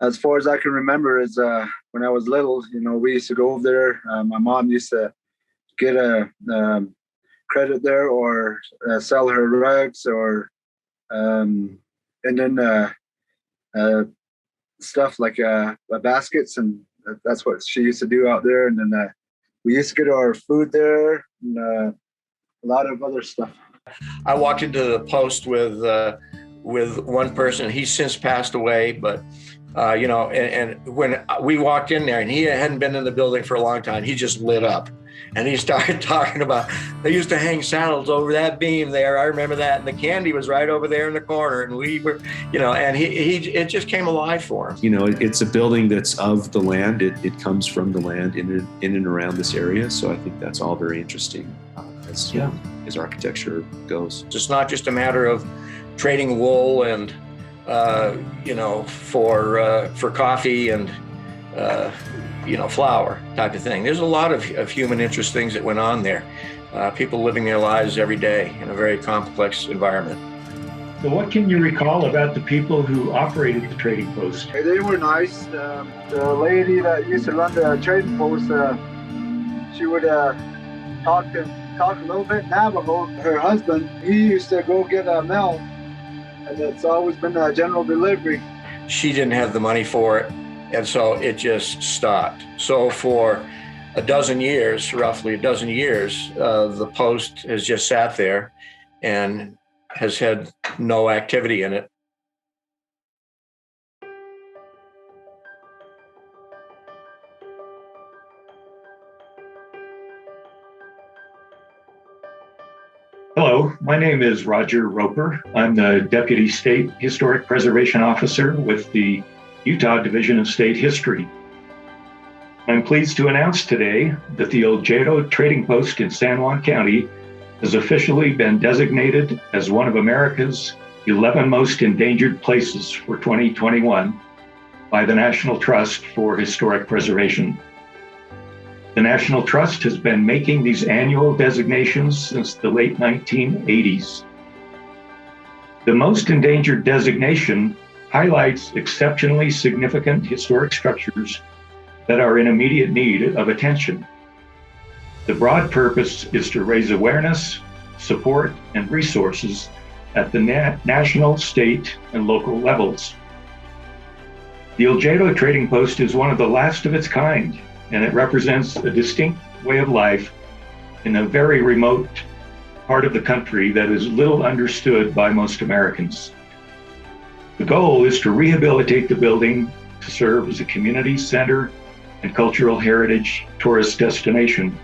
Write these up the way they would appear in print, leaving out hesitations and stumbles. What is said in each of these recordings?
as far as I can remember, is when I was little. We used to go over there. My mom used to get a credit there, or sell her rugs, or and then stuff like baskets, and that's what she used to do out there. And then we used to get our food there, and a lot of other stuff. I walked into the post with one person. He's since passed away, but and when we walked in there, and he hadn't been in the building for a long time, he just lit up. And he started talking about, they used to hang saddles over that beam there. I remember that. And the candy was right over there in the corner. And we were, and it just came alive for him. It's a building that's of the land. It comes from the land in and around this area. So I think that's all very interesting as architecture goes. It's not just a matter of trading wool and, for coffee and, flour type of thing. There's a lot of human interest things that went on there. People living their lives every day in a very complex environment. So what can you recall about the people who operated the trading post? They were nice. The lady that used to run the trading post, she would talk a little bit Navajo. Her husband, he used to go get a mail, and it's always been a general delivery. She didn't have the money for it. And so it just stopped. So for roughly a dozen years, the post has just sat there and has had no activity in it. Hello, my name is Roger Roper. I'm the Deputy State Historic Preservation Officer with the Utah Division of State History. I'm pleased to announce today that the Oljato Trading Post in San Juan County has officially been designated as one of America's 11 most endangered places for 2021 by the National Trust for Historic Preservation. The National Trust has been making these annual designations since the late 1980s. The most endangered designation highlights exceptionally significant historic structures that are in immediate need of attention. The broad purpose is to raise awareness, support, and resources at the national, state, and local levels. The Oljato Trading Post is one of the last of its kind, and it represents a distinct way of life in a very remote part of the country that is little understood by most Americans. The goal is to rehabilitate the building to serve as a community center and cultural heritage tourist destination.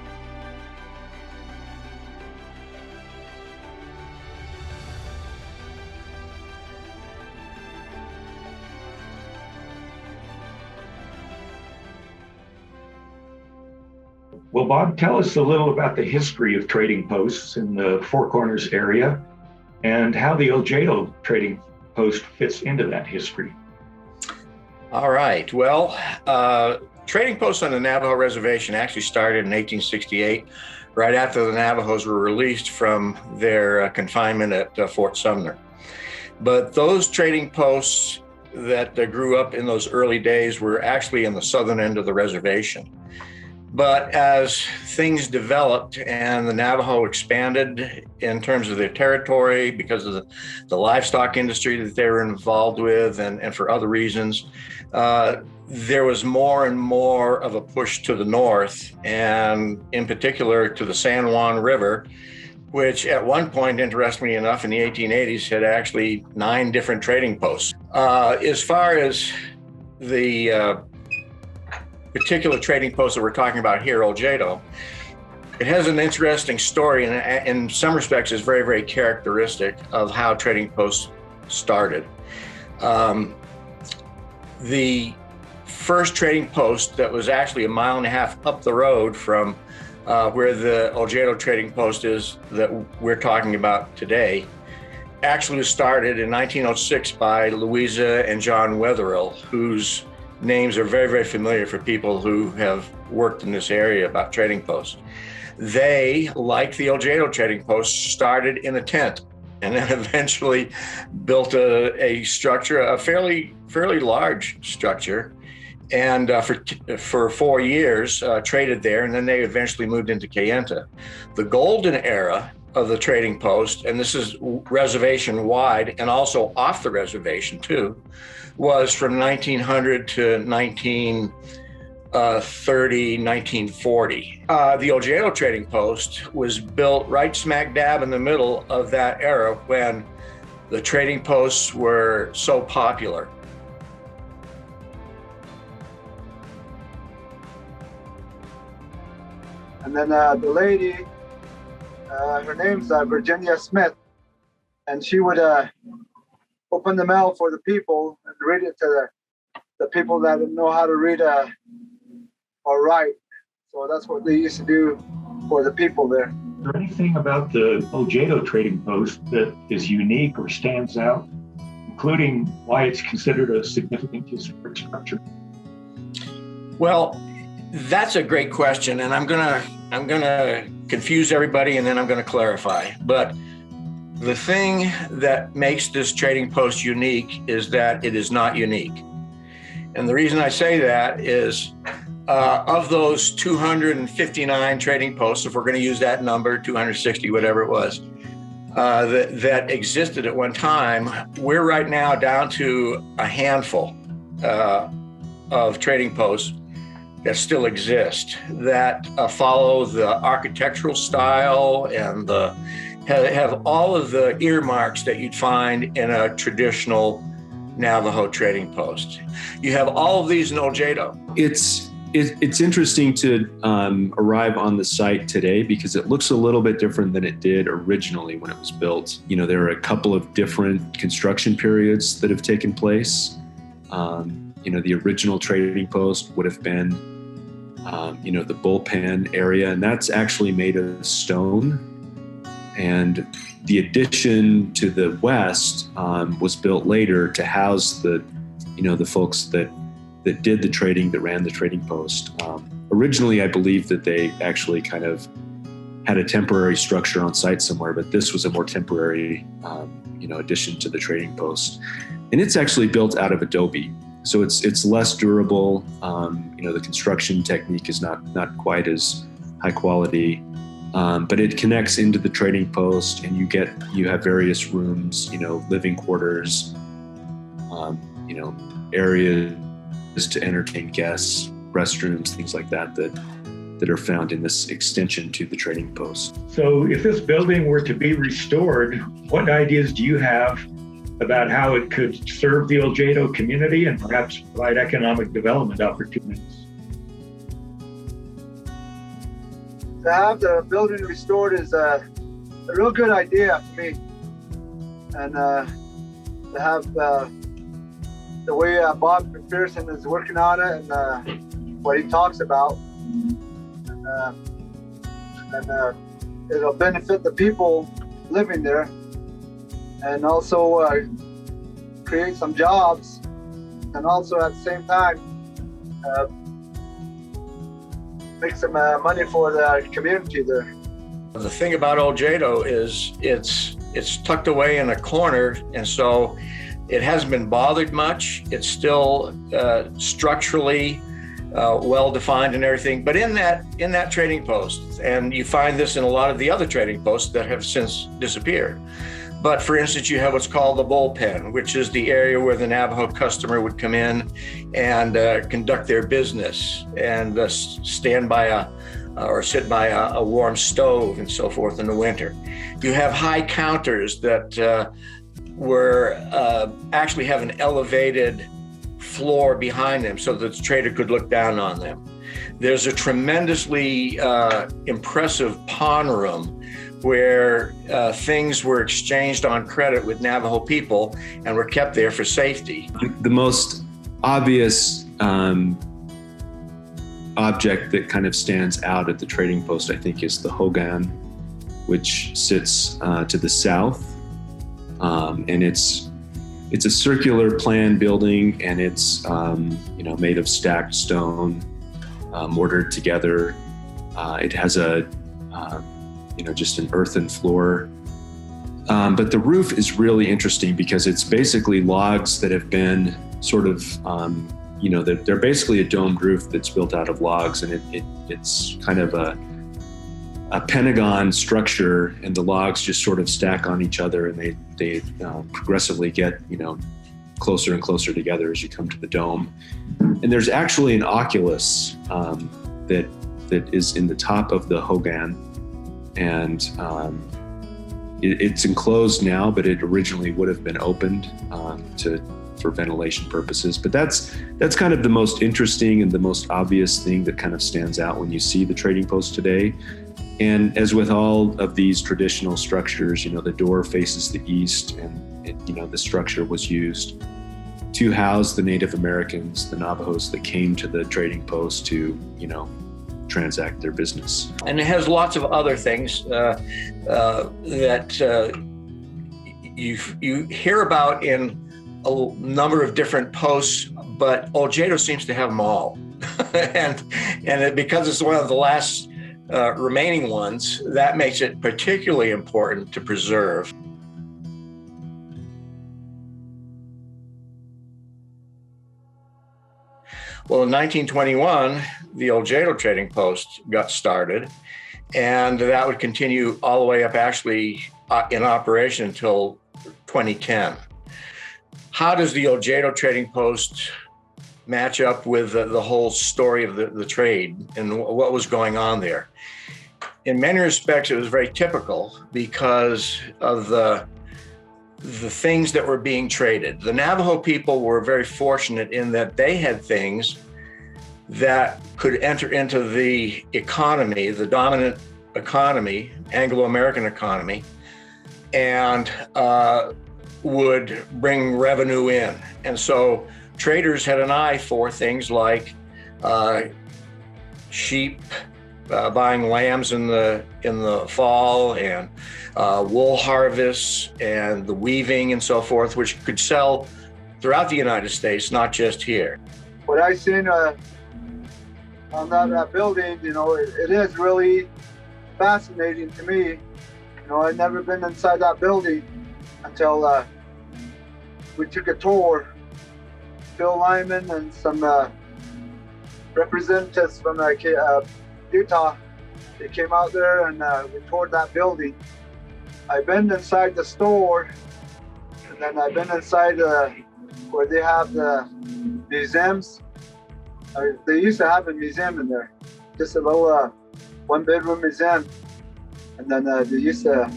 Well, Bob, tell us a little about the history of trading posts in the Four Corners area and how the Oljato Trading Post fits into that history. All right. Well, trading posts on the Navajo Reservation actually started in 1868, right after the Navajos were released from their confinement at Fort Sumner. But those trading posts that grew up in those early days were actually in the southern end of the reservation. But as things developed and the Navajo expanded in terms of their territory because of the livestock industry that they were involved with and for other reasons, there was more and more of a push to the north, and in particular to the San Juan River, which at one point, interestingly enough, in the 1880s had actually 9 different trading posts. As far as the particular trading post that we're talking about here, Oljato, it has an interesting story, and in some respects is very, very characteristic of how trading posts started. The first trading post that was actually a mile and a half up the road from where the Oljato Trading Post is that we're talking about today actually was started in 1906 by Louisa and John Wetherill, whose names are very, very familiar for people who have worked in this area about trading posts. They, like the Oljato Trading Post, started in a tent. and then eventually built a structure, a fairly large structure, and for 4 years traded there, and then they eventually moved into Kayenta. The golden era of the trading post, and this is reservation wide and also off the reservation too, was from 1900 to 1930, 1940. The Ojato Trading Post was built right smack dab in the middle of that era when the trading posts were so popular. And then the lady, her name's Virginia Smith, and she would open the mail for the people and read it to the people that didn't know how to read or write. So that's what they used to do for the people there. Is there anything about the Ojato Trading Post that is unique or stands out, including why it's considered a significant historic structure? Well, that's a great question, and I'm gonna confuse everybody, and then I'm gonna clarify. But the thing that makes this trading post unique is that it is not unique. And the reason I say that is of those 259 trading posts, if we're going to use that number, 260, whatever it was, that existed at one time, we're right now down to a handful of trading posts that still exist that follow the architectural style and have all of the earmarks that you'd find in a traditional Navajo trading post. You have all of these in Ojato. It's interesting to arrive on the site today because it looks a little bit different than it did originally when it was built. You know, there are a couple of different construction periods that have taken place. You know, the original trading post would have been, you know, the Bullpen area, and that's actually made of stone. And the addition to the west was built later to house the folks that did the trading, that ran the trading post. Originally, I believe that they actually kind of had a temporary structure on site somewhere, but this was a more temporary, addition to the trading post. And it's actually built out of adobe, so it's less durable. The construction technique is not quite as high quality, but it connects into the trading post, and you have various rooms, living quarters, areas to entertain guests, restrooms, things like that are found in this extension to the trading post. So if this building were to be restored, what ideas do you have about how it could serve the Oljato community and perhaps provide economic development opportunities? To have the building restored is a real good idea for me. And to have the way Bob McPherson is working on it and what he talks about, and it'll benefit the people living there, and also create some jobs, and also at the same time make some money for the community there. The thing about Oljato is it's tucked away in a corner, and so it hasn't been bothered much. It's still structurally well-defined and everything. But in that trading post, and you find this in a lot of the other trading posts that have since disappeared. But for instance, you have what's called the Bullpen, which is the area where the Navajo customer would come in and conduct their business and stand by or sit by a warm stove and so forth in the winter. You have high counters that actually have an elevated floor behind them so that the trader could look down on them. There's a tremendously impressive pawn room where things were exchanged on credit with Navajo people and were kept there for safety. The most obvious object that kind of stands out at the trading post, I think, is the Hogan, which sits to the south. And it's a circular plan building, and it's made of stacked stone, mortared together. It has just an earthen floor, But the roof is really interesting because it's basically logs that have been sort of, they're basically a domed roof that's built out of logs, and it's kind of a pentagon structure, and the logs just sort of stack on each other, and they progressively get, closer and closer together as you come to the dome. And there's actually an oculus that is in the top of the Hogan, and it's enclosed now, but it originally would have been opened for ventilation purposes. But that's kind of the most interesting and the most obvious thing that kind of stands out when you see the trading post today. And as with all of these traditional structures, the door faces the east, and the structure was used to house the Native Americans, the Navajos that came to the trading post to, transact their business. And it has lots of other things that you hear about in a number of different posts, but Oljato seems to have them all. and because it's one of the last remaining ones, that makes it particularly important to preserve. Well, in 1921, the Oljato Trading Post got started, and that would continue all the way up actually in operation until 2010. How does the Oljato Trading Post match up with the whole story of the trade and what was going on there? In many respects, it was very typical because of the things that were being traded. The Navajo people were very fortunate in that they had things that could enter into the economy, the dominant economy, Anglo-American economy, and would bring revenue in. And so traders had an eye for things like sheep, buying lambs in the fall, and wool harvests, and the weaving and so forth, which could sell throughout the United States, not just here. What I seen on that building, it is really fascinating to me. I'd never been inside that building until we took a tour. Phil Lyman and some representatives from Utah, they came out there and we toured that building. I've been inside the store, and then I've been inside where they have the museums. They used to have a museum in there, just a little one-bedroom museum. And then they used to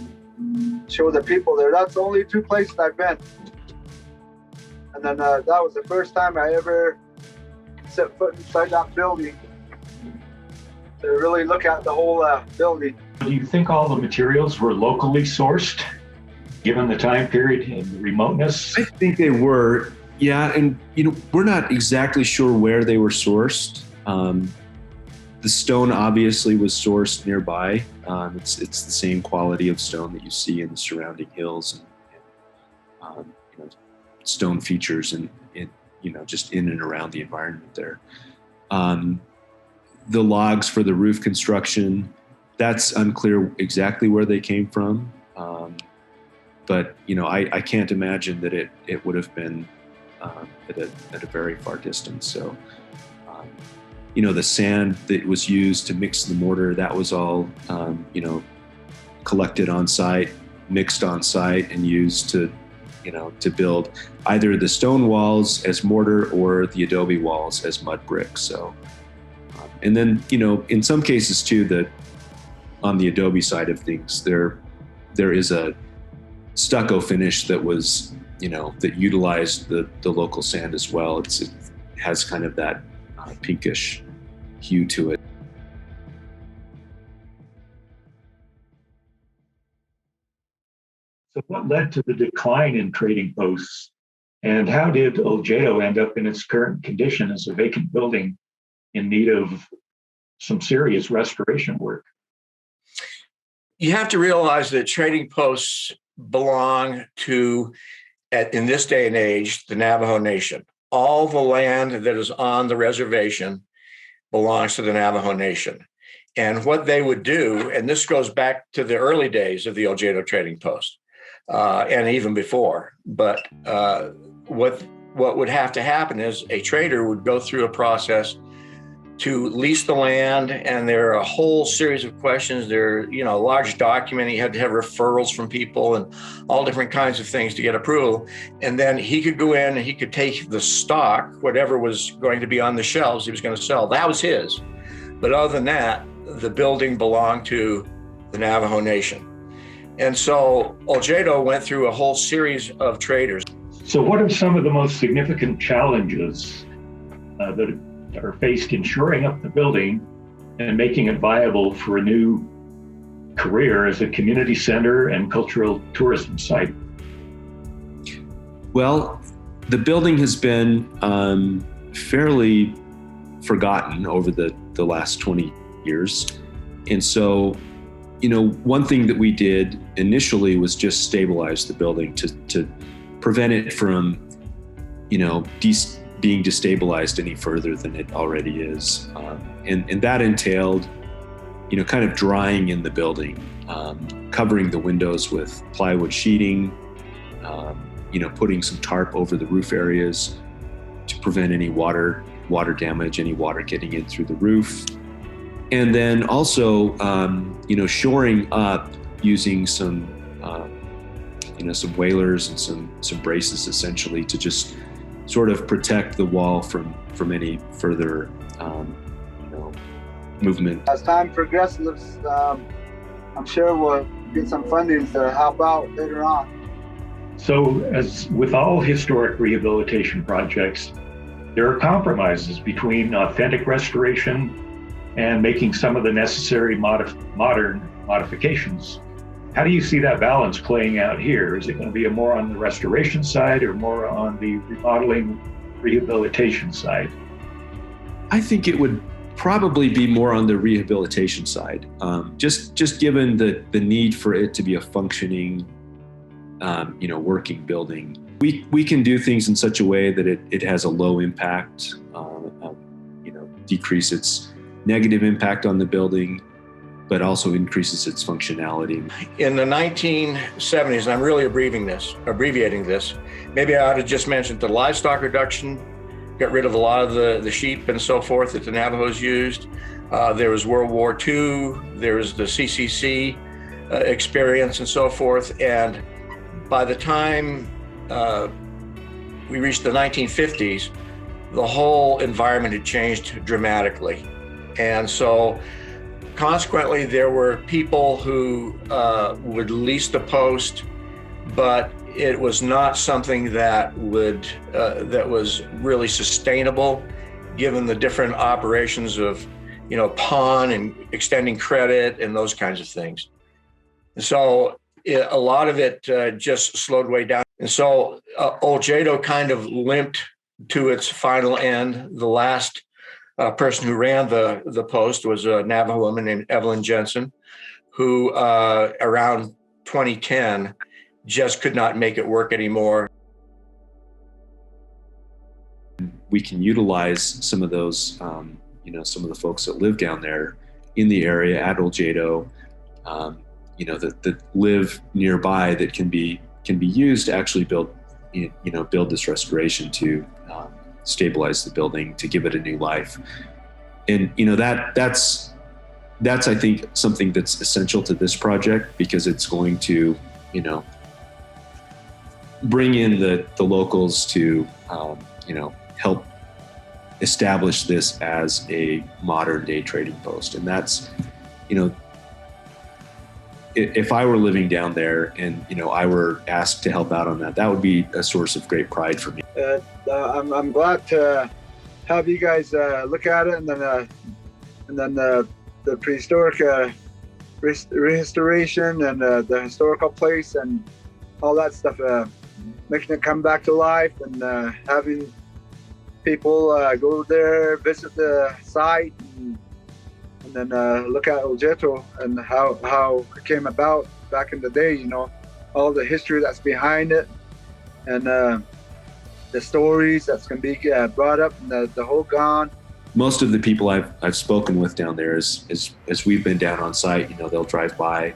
show the people there. That's the only two places I've been. And then that was the first time I ever set foot inside that building to really look at the whole building. Do you think all the materials were locally sourced, given the time period and the remoteness? I think they were, yeah. And, we're not exactly sure where they were sourced. The stone obviously was sourced nearby. It's the same quality of stone that you see in the surrounding hills, and stone features and just in and around the environment there. The logs for the roof construction, that's unclear exactly where they came from. But I can't imagine that it would have been at a very far distance. So the sand that was used to mix the mortar, that was all collected on site, mixed on site, and used to build either the stone walls as mortar or the adobe walls as mud bricks. So, and then, in some cases too, that on the adobe side of things, there is a stucco finish that was, that utilized the local sand as well. It has kind of that pinkish hue to it. So what led to the decline in trading posts, and how did Oljato end up in its current condition as a vacant building in need of some serious restoration work? You have to realize that trading posts belong to, in this day and age, the Navajo Nation. All the land that is on the reservation belongs to the Navajo Nation. And what they would do, and this goes back to the early days of the Oljato Trading Post, and even before. But what would have to happen is a trader would go through a process to lease the land, and there are a whole series of questions. There, a large document. He had to have referrals from people and all different kinds of things to get approval. And then he could go in and he could take the stock, whatever was going to be on the shelves he was going to sell. That was his. But other than that, the building belonged to the Navajo Nation. And so Oljato went through a whole series of traders. So what are some of the most significant challenges that are faced in shoring up the building and making it viable for a new career as a community center and cultural tourism site? Well, the building has been fairly forgotten over the last 20 years. And so, one thing that we did initially was just stabilize the building to prevent it from, being destabilized any further than it already is. And that entailed, kind of drying in the building, covering the windows with plywood sheeting, putting some tarp over the roof areas to prevent any water damage, any water getting in through the roof. And then also, shoring up using some whalers and some braces, essentially, to just sort of protect the wall from any further, movement. As time progresses, I'm sure we'll get some funding to help out later on. So, as with all historic rehabilitation projects, there are compromises between authentic restoration and making some of the necessary modern modifications. How do you see that balance playing out here? Is it going to be more on the restoration side or more on the remodeling, rehabilitation side? I think it would probably be more on the rehabilitation side, just given the need for it to be a functioning, working building. We can do things in such a way that it has a low impact, decrease its negative impact on the building, but also increases its functionality. In the 1970s, and I'm really abbreviating this, maybe I ought to just mention the livestock reduction, got rid of a lot of the sheep and so forth that the Navajos used. There was World War II, there was the CCC experience and so forth. And by the time we reached the 1950s, the whole environment had changed dramatically. And so consequently, there were people who would lease the post, but it was not something that was really sustainable, given the different operations of, pawn and extending credit and those kinds of things. And so a lot of it just slowed way down. And so Oljato kind of limped to its final end. The last person who ran the post was a Navajo woman named Evelyn Jensen, who around 2010 just could not make it work anymore. We can utilize some of those, some of the folks that live down there in the area at Oljato, that live nearby, that can be used to actually build this restoration to stabilize the building, to give it a new life. And that's I think something that's essential to this project, because it's going to bring in the locals to help establish this as a modern day trading post. And that's if I were living down there and I were asked to help out on that would be a source of great pride for me. I'm glad to have you guys look at it, and then the prehistoric restoration and the historical place and all that stuff, making it come back to life, and having people go there, visit the site, and then look at Oljato and how it came about back in the day, all the history that's behind it, and the stories that's going to be brought up in the Hogan. Most of the people I've spoken with down there, as we've been down on site, they'll drive by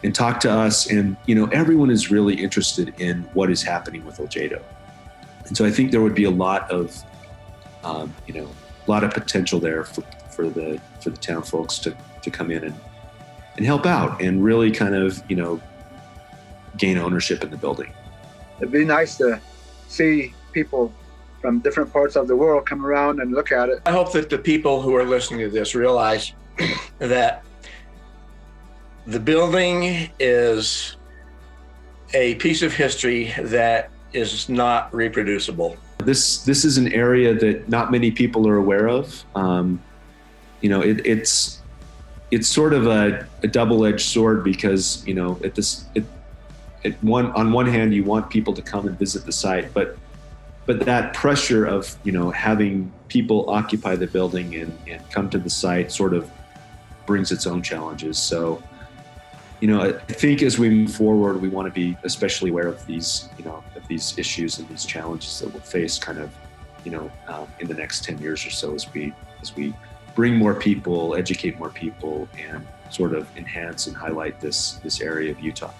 and talk to us. And, everyone is really interested in what is happening with Oljato. And so I think there would be a lot of potential there for the town folks to come in and help out and really kind of, gain ownership in the building. It'd be nice to see people from different parts of the world come around and look at it. I hope that the people who are listening to this realize that the building is a piece of history that is not reproducible. This is an area that not many people are aware of. It's sort of a double-edged sword because, on one hand, you want people to come and visit the site, but that pressure of, having people occupy the building and come to the site sort of brings its own challenges. So, I think as we move forward, we want to be especially aware of these issues and these challenges that we'll face kind of, in the next 10 years or so as we bring more people, educate more people, and sort of enhance and highlight this area of Utah.